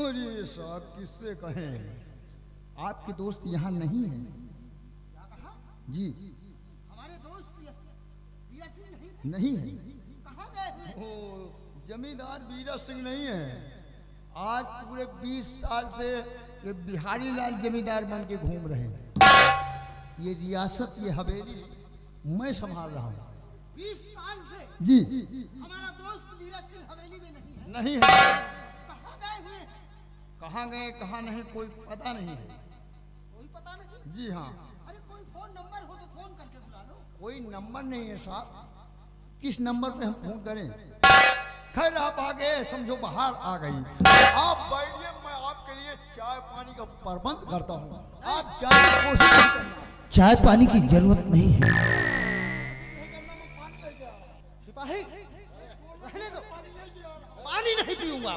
अरे साहब किससे कहें, आपके दोस्त यहाँ नहीं है। क्या कहा? जी हमारे दोस्त वीरा सिंह नहीं है। कहाँ गए हुए? ओ जमींदार वीरा सिंह नहीं है। आज पूरे 20 साल से ये बिहारी लाल जमींदार बन के घूम रहे हैं। ये रियासत, ये हवेली मैं संभाल रहा हूँ। 20 साल से जी हमारा दोस्त वीरा सिंह हवेली में नहीं है। नहीं है। कहाँ गए हुए? कहाँ गए कहाँ नहीं कोई पता नहीं है। कोई पता नहीं। जी हाँ, अरे कोई फोन नंबर हो तो फोन करके बुला लो। कोई नंबर नहीं है साहब। किस नंबर पे हम फोन करें? खैर आप आ गए, समझो बाहर आ गई। आप बैठिए, मैं आपके लिए चाय पानी का प्रबंध करता हूँ। आप जाने की कोशिश नहीं करना। चाय पानी की जरूरत नहीं है। सिपाही रहने दो, पानी नहीं पीऊंगा।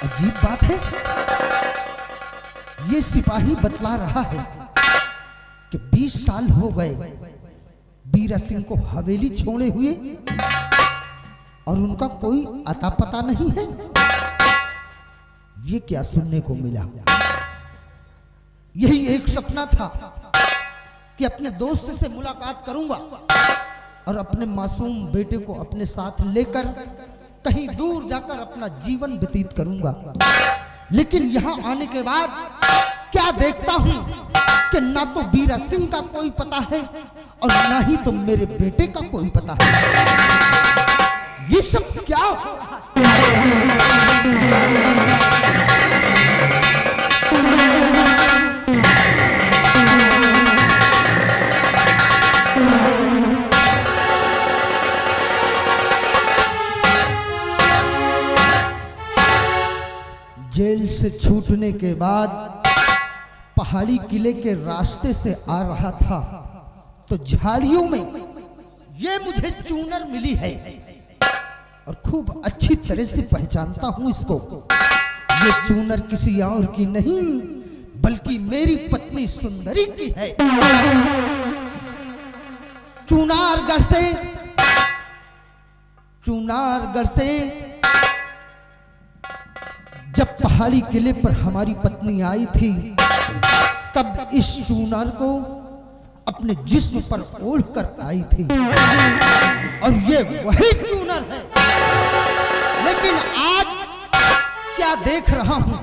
अजीब बात है, ये सिपाही बतला रहा है कि 20 साल हो गए वीरा सिंह को हवेली छोड़े हुए और उनका कोई अता पता नहीं है। ये क्या सुनने को मिला? यही एक सपना था कि अपने दोस्त से मुलाकात करूंगा और अपने मासूम बेटे को अपने साथ लेकर कहीं दूर जाकर अपना जीवन व्यतीत करूंगा। लेकिन यहां आने के बाद क्या देखता हूं कि ना तो वीरा सिंह का कोई पता है और ना ही तो मेरे बेटे का कोई पता है। ये सब क्या हो रहा जेल से छूटने के बाद पहाड़ी किले के रास्ते से आ रहा था तो झाड़ियों में ये मुझे चूनर मिली है और खूब अच्छी तरह से पहचानता हूं इसको। ये चूनर किसी और की नहीं बल्कि मेरी पत्नी सुंदरी की है। चुनारगढ़ से जब पहाड़ी किले पर हमारी पत्नी आई थी तब इस चूनर को अपने जिस्म पर ओढ़ कर आई थी और ये वही चूनर है। लेकिन आज क्या देख रहा हूं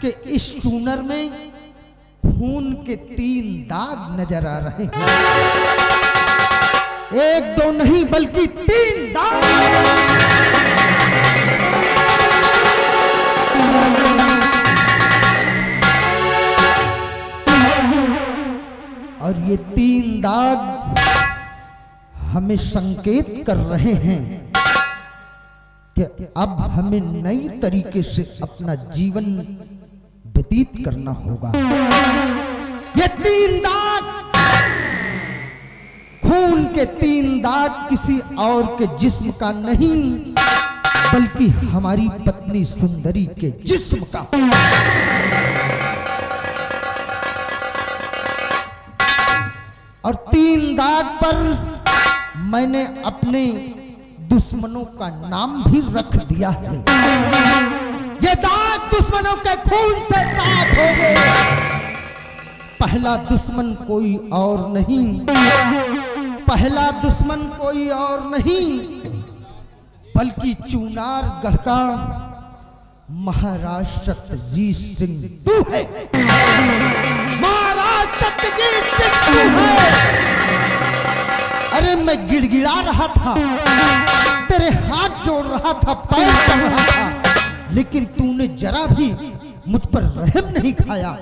कि इस चूनर में खून के 3 दाग नजर आ रहे हैं। 1 2 नहीं बल्कि 3 दाग। और ये 3 दाग हमें संकेत कर रहे हैं कि अब हमें नई तरीके से अपना जीवन व्यतीत करना होगा। ये 3 दाग, खून के 3 दाग किसी और के जिस्म का नहीं बल्कि हमारी पत्नी सुंदरी के जिस्म का। और 3 दाग पर मैंने अपने दुश्मनों का नाम भी रख दिया है। ये दाग दुश्मनों के खून से साफ हो गए। पहला दुश्मन कोई और नहीं, पहला दुश्मन कोई और नहीं बल्कि चुनारगढ़ का महाराज सत्यजीत सिंह तू है। महाराज सत्यजीत सिंह तू है। अरे मैं गिड़गिड़ा रहा था, तेरे हाथ जोड़ रहा था, पैर कर रहा था, लेकिन तूने जरा भी मुझ पर रहम नहीं खाया।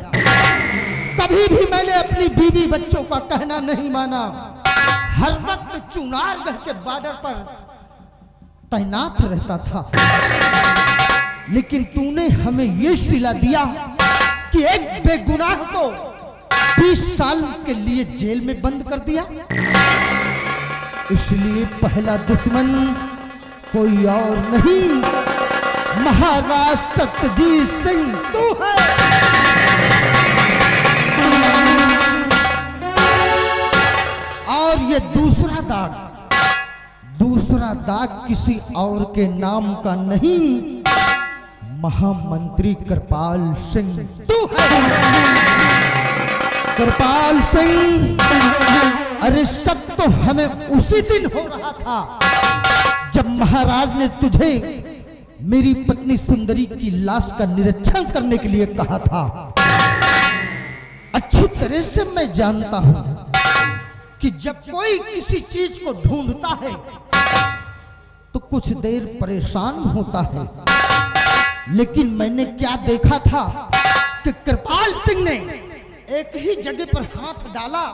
कभी भी मैंने अपनी बीवी बच्चों का कहना नहीं माना। हर वक्त चुनारगढ़ के बॉर्डर पर तैनात रहता था, लेकिन तूने हमें यह सिला दिया कि एक बेगुनाह को 20 साल के लिए जेल में बंद कर दिया। इसलिए पहला दुश्मन कोई और नहीं महाराज सत्यजीत सिंह तू है। और ये दूसरा दाग किसी और के नाम का नहीं महामंत्री कृपाल सिंह तू है। कृपाल सिंह, अरे शक तो हमें उसी दिन हो रहा था जब महाराज ने तुझे मेरी पत्नी सुंदरी की लाश का निरीक्षण करने के लिए कहा था। अच्छी तरह से मैं जानता हूं कि जब कोई किसी चीज को ढूंढता है तो कुछ देर परेशान होता है, लेकिन मैंने क्या देखा था कि कृपाल सिंह ने एक ही जगह पर हाथ डाला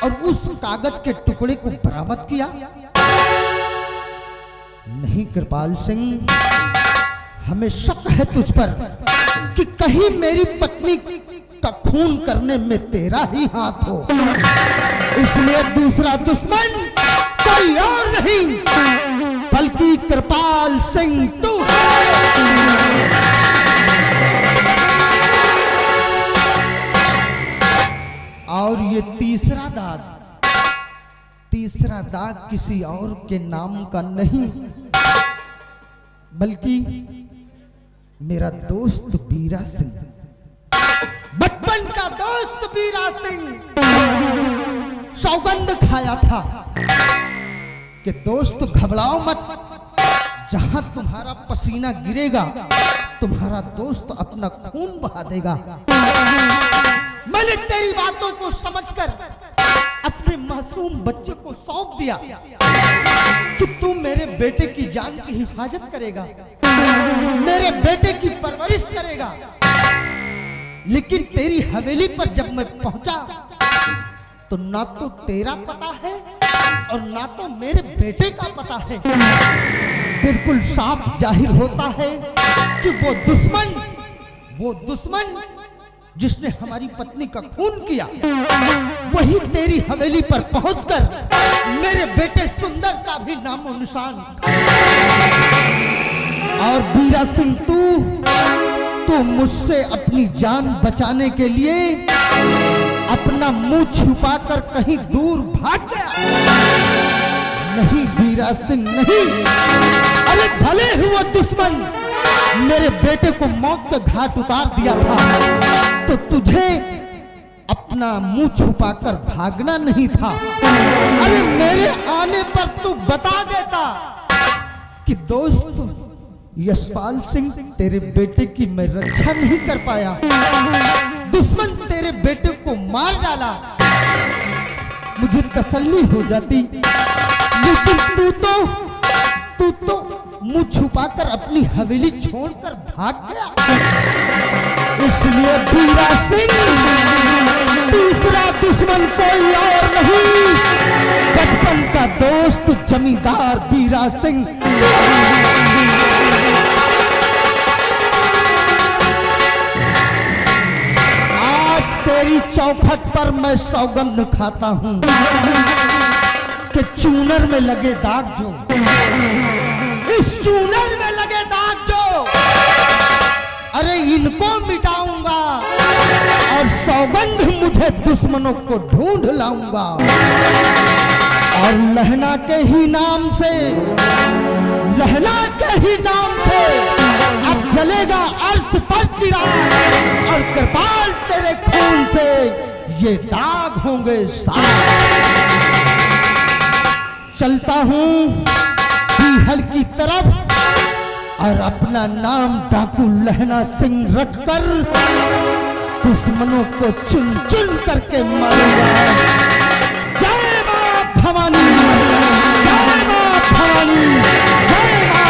और उस कागज के टुकड़े को बरामद किया। नहीं कृपाल सिंह, हमें शक है तुझ पर कि कहीं मेरी पत्नी का खून करने में तेरा ही हाथ हो, इसलिए दूसरा दुश्मन कोई और नहीं बल्कि कृपाल सिंह तू। और ये तीसरा दाग किसी और के नाम का नहीं बल्कि मेरा दोस्त बीरा सिंह, बचपन का दोस्त बीरा सिंह सौगंध खाया था कि दोस्त घबराओ मत, जहां तुम्हारा पसीना गिरेगा तुम्हारा दोस्त अपना खून बहा देगा। मैंने तेरी बातों को समझकर अपने मासूम बच्चे को सौंप दिया कि तू मेरे बेटे की जान की हिफाजत करेगा, मेरे बेटे की परवरिश करेगा। लेकिन तेरी हवेली पर जब मैं पहुंचा तो ना तो तेरा पता है और ना तो मेरे बेटे का पता है। बिल्कुल साफ जाहिर होता है कि वो दुश्मन जिसने हमारी पत्नी का खून किया वही तेरी हवेली पर पहुंचकर मेरे बेटे सुंदर का भी नामो निशान। और बीरा सिंह तू मुझसे अपनी जान बचाने के लिए अपना मुंह छुपाकर कहीं दूर भाग गया। नहीं बीरा सिंह नहीं, अरे भले हुआ दुश्मन मेरे बेटे को मौत के घाट उतार दिया था तो तुझे अपना मुंह छुपाकर भागना नहीं था। अरे मेरे आने पर तू बता देता कि दोस्त यशपाल सिंह तेरे बेटे की मैं रक्षा नहीं कर पाया, दुश्मन तेरे बेटे को मार डाला, मुझे तसल्ली हो जाती। लेकिन तू तो मुंह छुपाकर अपनी हवेली छोड़कर भाग गया। इसलिए बीरा सिंह तीसरा दुश्मन कोई और नहीं बचपन का दोस्त जमींदार बीरा सिंह। आज तेरी चौखट पर मैं सौगंध खाता हूं कि चूनर में लगे दाग जो, इस चूनर में लगे दाग जो, अरे इनको मिटाऊंगा और सौगंध मुझे दुश्मनों को ढूंढ लाऊंगा। और लहना के ही नाम से अब जलेगा अर्श पर चिराग और कृपाल तेरे खून से ये दाग होंगे साफ। चलता हूं बीहड़ की तरफ और अपना नाम डाकू लहना सिंह रखकर दुश्मनों को चुन चुन करके मारूंगा। जय मां भवानी, जय मां भवानी, जय मां।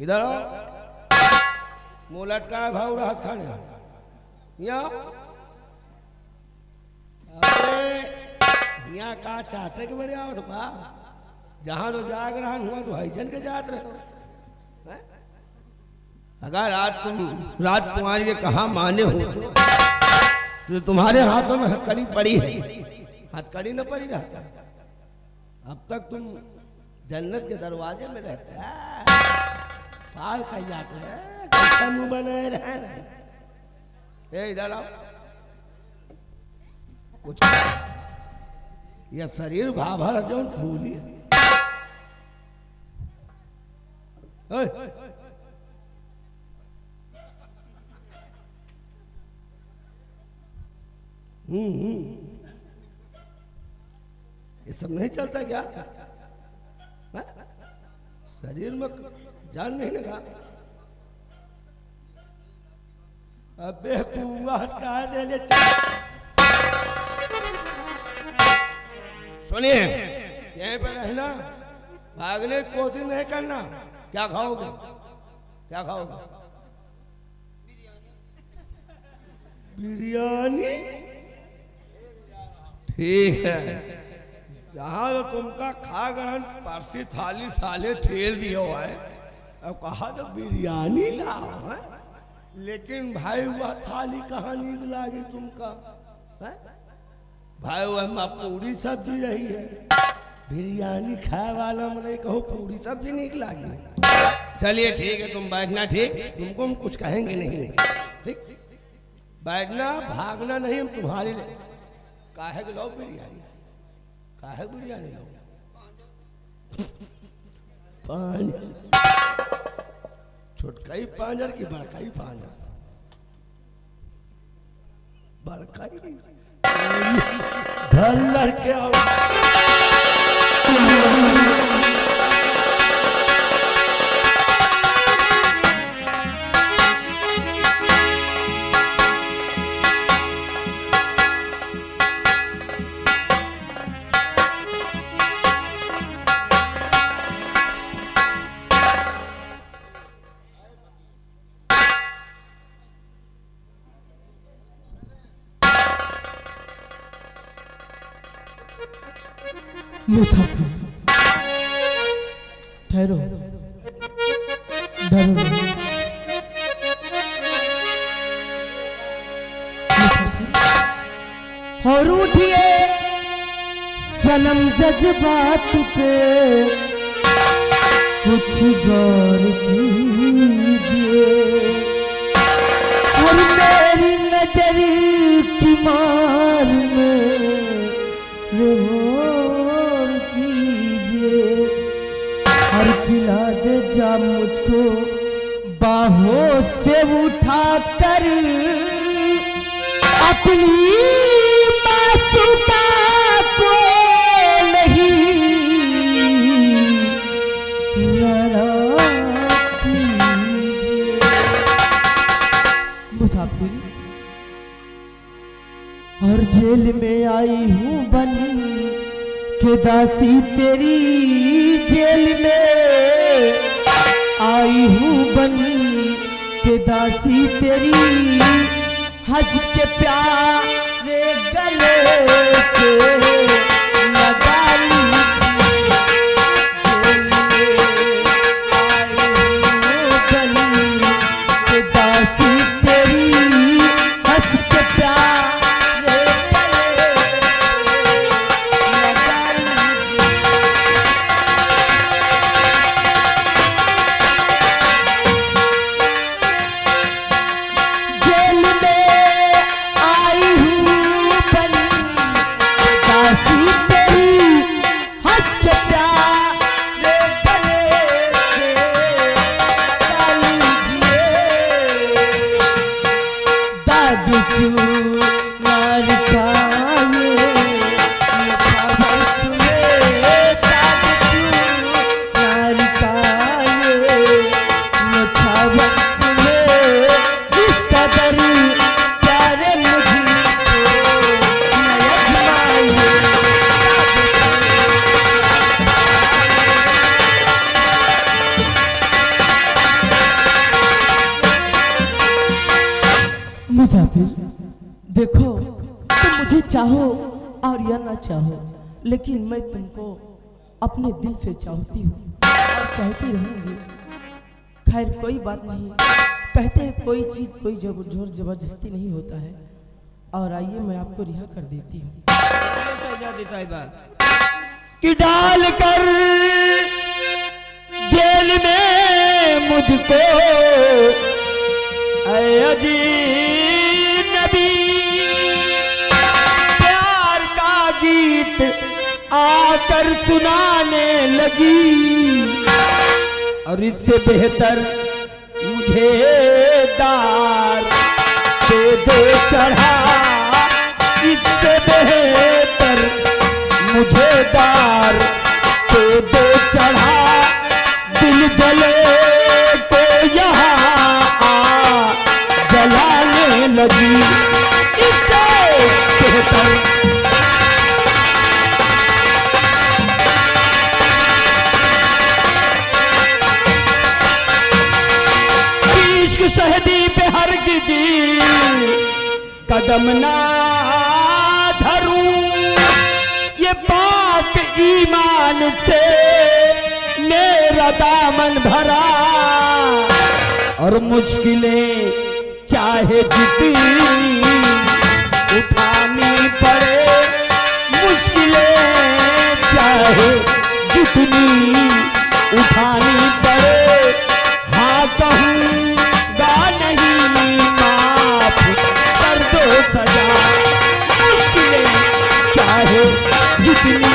इधर आओ, मुंह लटका भाव रहा खाने यहाँ। अरे यहाँ का चाहते के बड़े आओ तो बा जहाँ तो जाग रहा हुआ तो हईजन के जात रहे अगर आज तुम राजकुमारी के कहा माने हो तो तुम्हारे हाथों में हथकड़ी पड़ी है, हथकड़ी न पड़ी रहता। अब तक तुम जन्नत के दरवाजे में रहते हैं, पार कर जाते हैं, कैसा मुंह बनाए रहे ना। ए इधर आओ, कुछ यह शरीर भाभा जो फूली है। ये सब नहीं चलता क्या? हा? शरीर में जान नहीं लगा। अबे कुआं कहाँ से ले सुनिए, यहीं पर रहना, भागने की कोशिश नहीं करना। क्या खाओगे? क्या खाओगे? बिरयानी। ठीक है, जहां तो तुमका खा ग्रहण पारसी थाली साले ठेल दियो है, अब कहा तो बिरयानी लाओ है? लेकिन भाई वह थाली कहाँ नीक लागी तुमका है? भाई वह पूरी सब्जी रही है, बिरयानी खाए वाला मैंने कहूँ पूरी सब्जी नीक लागी। चलिए ठीक है, तुम बैठना। ठीक, तुमको हम कुछ कहेंगे नहीं। ठीक, बैठना, भागना नहीं। हम तुम्हारे लिए काहे के लो बिरयानी, काहे बिरयानी लो? छोटकाई पांजर की बड़काई पांजर? बड़काई ढल लड़के आओ। मुसाफिर ठहरो, डरो नहीं। और उठिए सनम जज्बात पे कुछ गौर कीजिए, और मेरी नजर की मार में गौर कीजिए, और पिला दे जा मुझको बाहों से उठाकर अपनी मासूका को नहीं नाराज कीजिए। मुसाफिर, और जेल में आई हूँ बन के दासी तेरी, जेल में आई हूँ बन के दासी तेरी, हंस के प्यारे गले से लगा लीजिए। जेल में आई हूँ बन के दासी तेरी, हंस के प्यारे गले से लगा लीजिए। जेल में आई हूँ बन दासी तेरी, हंस के प्यारे गले से लगा लीजिए। दाग चूमार का ये नछावर तुम्हें, दाग चूमार का ये नछावर तुम्हें, इस कदर प्यारे मुझको न अजमाइए। मुसाफिर देखो, तुम मुझे चाहो और या ना चाहो, लेकिन मैं तुमको अपने दिल से चाहती हूँ और चाहती रहूंगी। खैर कोई बात नहीं, कहते हैं कोई चीज कोई जोर जबरदस्ती नहीं होता है। और आइए मैं आपको रिहा कर देती हूँ शहजादी साहिबा। कि डाल कर जेल में मुझको ऐ अजीनबी प्यार का गीत आकर सुनाने लगी। और इससे बेहतर मुझे दार दे दे चढ़ा, इससे बेहतर मुझे दार दे दे चढ़ा। दिल जले तो यहाँ आ जलाने लगी। इससे बेहतर शहदी पे हरगिज़ कदम ना धरूं, ये पाक ईमान से मेरा दामन भरा। और मुश्किलें चाहे जितनी उठानी पड़े, मुश्किलें चाहे जितनी उठानी पड़े, हाँ कहूँगा नहीं माफ कर दो सजा। मुश्किलें चाहे जितनी